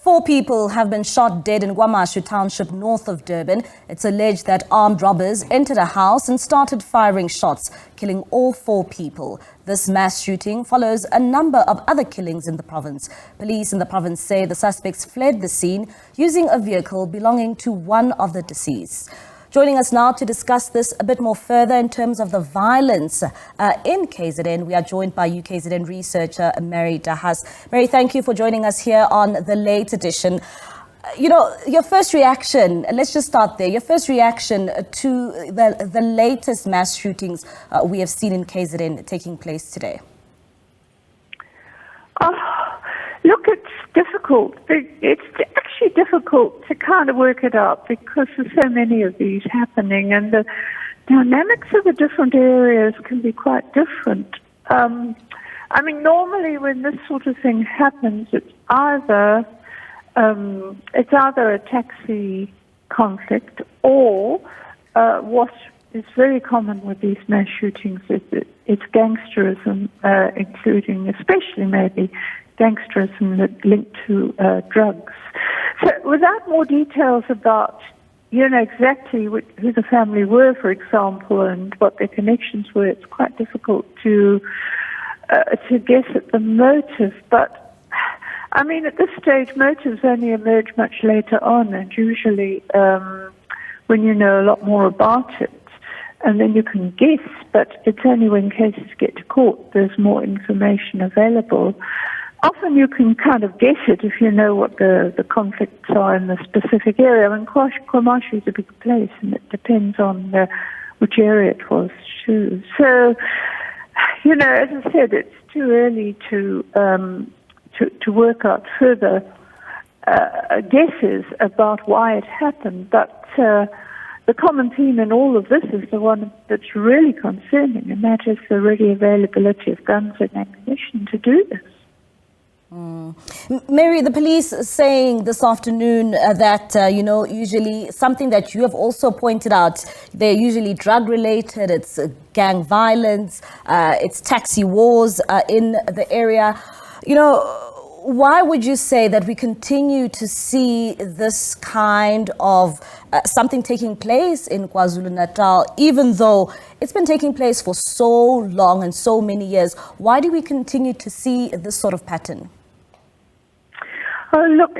4 people have been shot dead in KwaMashu Township north of Durban. It's alleged that armed robbers entered a house and started firing shots, killing all 4 people. This mass shooting follows a number of other killings in the province. Police in the province say the suspects fled the scene using a vehicle belonging to one of the deceased. Joining us now to discuss this a bit more further in terms of the violence in KZN, we are joined by UKZN researcher Mary De Haas. Mary, thank you for joining us here on the late edition. You know, your first reaction, let's just start there. Your first reaction to the latest mass shootings we have seen in KZN taking place today. Look, it's difficult. It's actually difficult to kind of work it out because there's so many of these happening and the dynamics of the different areas can be quite different. I mean, normally when this sort of thing happens, it's either a taxi conflict or what is very common with these mass shootings is it's gangsterism, including especially maybe gangsterism linked to drugs. So without more details about, exactly who the family were, for example, and what their connections were, it's quite difficult to guess at the motive. But, I mean, at this stage, motives only emerge much later on, and usually when you know a lot more about it. And then you can guess, but it's only when cases get to court there's more information available. Often you can kind of guess it if you know what the conflicts are in the specific area. I mean, KwaMashu is a big place, and it depends on which area it was too. So, as I said, it's too early to work out further guesses about why it happened. But the common theme in all of this is the one that's really concerning, and that is the ready availability of guns and ammunition to do this. Mary, the police saying this afternoon that, usually something that you have also pointed out, they're usually drug-related, it's gang violence, it's taxi wars in the area. Why would you say that we continue to see this kind of something taking place in KwaZulu-Natal, even though it's been taking place for so long and so many years? Why do we continue to see this sort of pattern? Oh, look,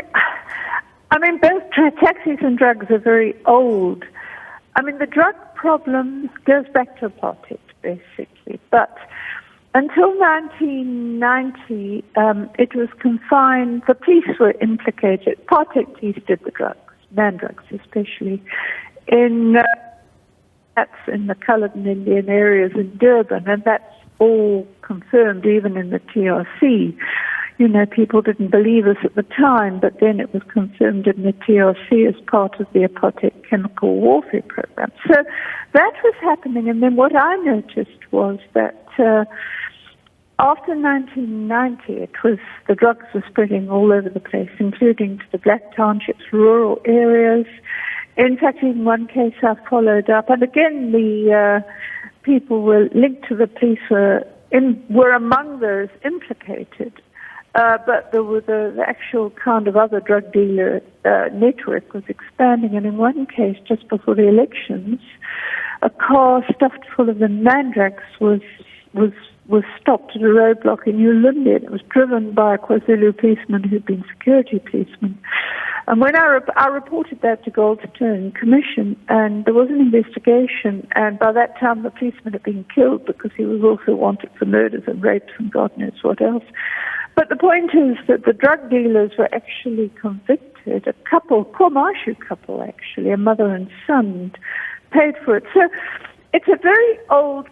I mean, both taxis and drugs are very old. I mean, the drug problem goes back to apartheid, basically. But until 1990, it was confined. The police were implicated. Apartheid police did the drugs, man drugs especially, that's in the coloured and Indian areas in Durban, and that's all confirmed even in the TRC. People didn't believe us at the time, but then it was confirmed in the TRC as part of the apartheid chemical warfare program. So that was happening, and then what I noticed was that after 1990, the drugs were spreading all over the place, including to the black townships, rural areas. In fact, in one case I followed up, and again the people were linked to the police were among those implicated. But the actual kind of other drug dealer network was expanding, and in one case, just before the elections, a car stuffed full of the mandrax was stopped at a roadblock in Ulunde. It was driven by a KwaZulu policeman who'd been security policeman. And when I reported that to Goldstone Commission, and there was an investigation, and by that time the policeman had been killed because he was also wanted for murders and rapes and God knows what else. But the point is that the drug dealers were actually convicted. A couple, KwaMashu couple actually, a mother and son, paid for it. So it's a very old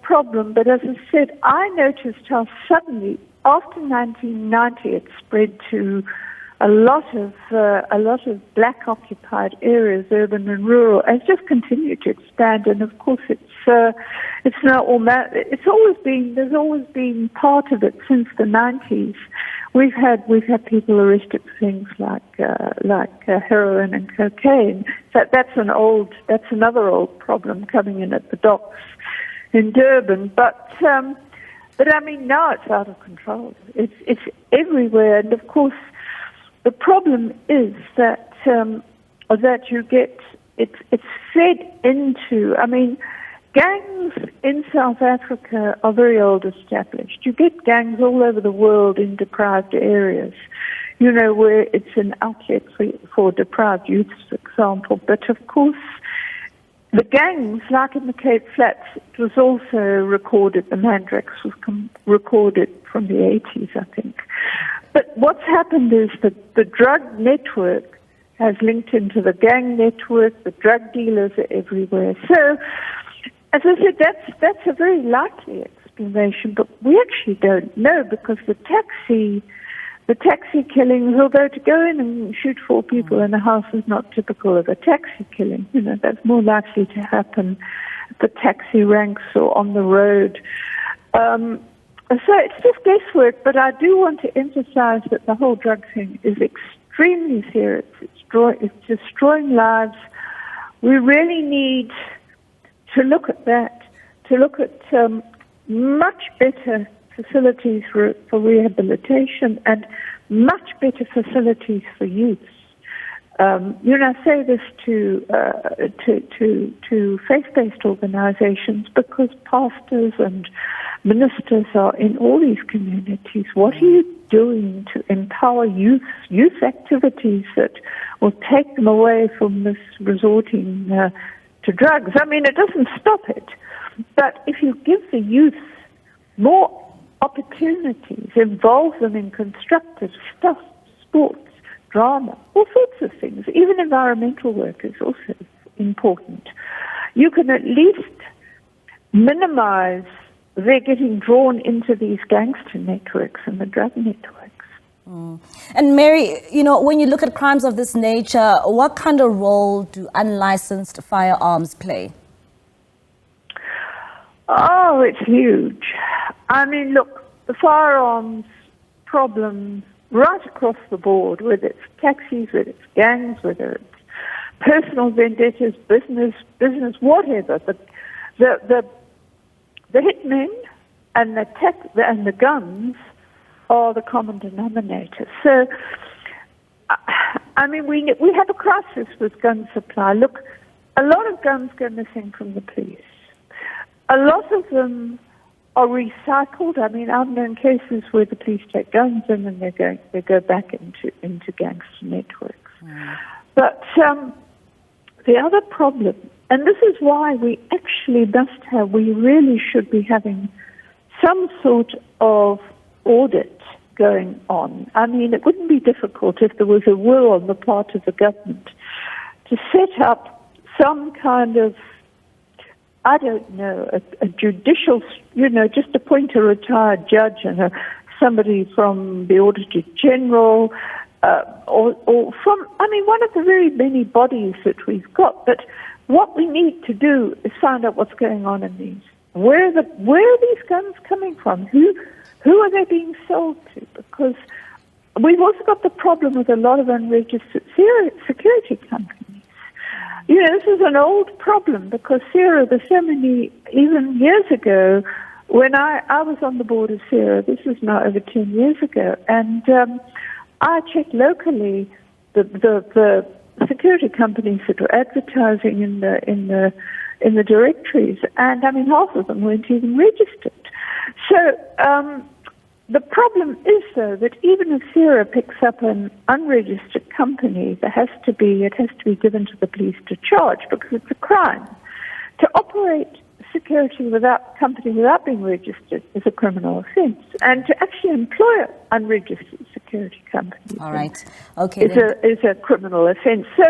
problem. But as I said, I noticed how suddenly after 1990 it spread to a lot of black occupied areas, urban and rural, and it's just continued to expand. And of course, it's now there's always been part of it since the 90s. We've had people arrested for things like heroin and cocaine. That's another old problem coming in at the docks in Durban. But I mean, now it's out of control. It's everywhere, and of course, the problem is that that you get it's fed into. I mean, gangs in South Africa are very old established. You get gangs all over the world in deprived areas, you know, where it's an outlet for deprived youth, for example. But of course, the gangs, like in the Cape Flats, it was also recorded, the Mandrax was recorded from the 80s, I think. But what's happened is that the drug network has linked into the gang network, the drug dealers are everywhere. So, as I said, that's a very likely explanation, but we actually don't know, because the taxi killings, although to go in and shoot 4 people in a house is not typical of a taxi killing. You know, that's more likely to happen at the taxi ranks or on the road. So it's just guesswork, but I do want to emphasize that the whole drug thing is extremely serious. It's destroying lives. We really need to look at that, to look at much better facilities for rehabilitation and much better facilities for youth. You know, I say this to faith-based organizations because pastors and ministers are in all these communities. What are you doing to empower youth activities that will take them away from this resorting to drugs? I mean, it doesn't stop it, but if you give the youth more opportunities, involve them in constructive stuff, sports, drama, all sorts of things. Even environmental work is also important. You can at least minimize their getting drawn into these gangster networks and the drug networks. And Mary, you know, when you look at crimes of this nature, what kind of role do unlicensed firearms play? Oh, it's huge. I mean, look, the firearms problem right across the board, whether it's taxis, whether it's gangs, whether it's personal vendettas, business, whatever. But the hitmen and the guns are the common denominator. So, I mean, we have a crisis with gun supply. Look, a lot of guns go missing from the police. A lot of them are recycled. I mean, I've known cases where the police take guns in and they go back into gangster networks. But the other problem, and this is why we really should be having some sort of audit going on. I mean, it wouldn't be difficult if there was a will on the part of the government to set up some kind of, I don't know, a judicial, you know, just appoint a retired judge and somebody from the Auditor General, or from, I mean, one of the very many bodies that we've got. But what we need to do is find out what's going on in these. Where are these guns coming from? Who are they being sold to? Because we've also got the problem with a lot of unregistered security companies. You know, this is an old problem because there's so many, even years ago, when I was on the board of SERA, this is now over 10 years ago, and I checked locally the security companies that were advertising in the directories, and I mean, half of them weren't even registered. So, the problem is, though, that even if SERA picks up an unregistered company, it has to be given to the police to charge because it's a crime. To operate security company without being registered is a criminal offence, and to actually employ unregistered security companies is a criminal offence. So,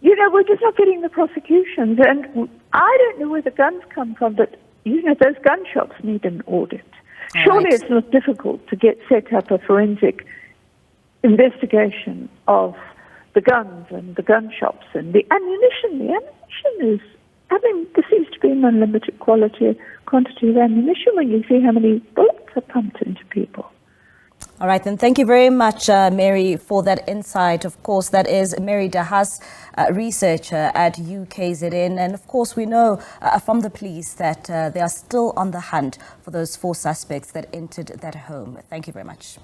you know, we're just not getting the prosecutions, and I don't know where the guns come from, but you know, those gun shops need an audit. Surely it's not difficult to set up a forensic investigation of the guns and the gun shops and the ammunition. The ammunition is, I mean, there seems to be an unlimited quantity of ammunition when you see how many bullets are pumped into people. All right, then thank you very much, Mary, for that insight. Of course, that is Mary De Haas, researcher at UKZN. And of course, we know from the police that they are still on the hunt for those 4 suspects that entered that home. Thank you very much.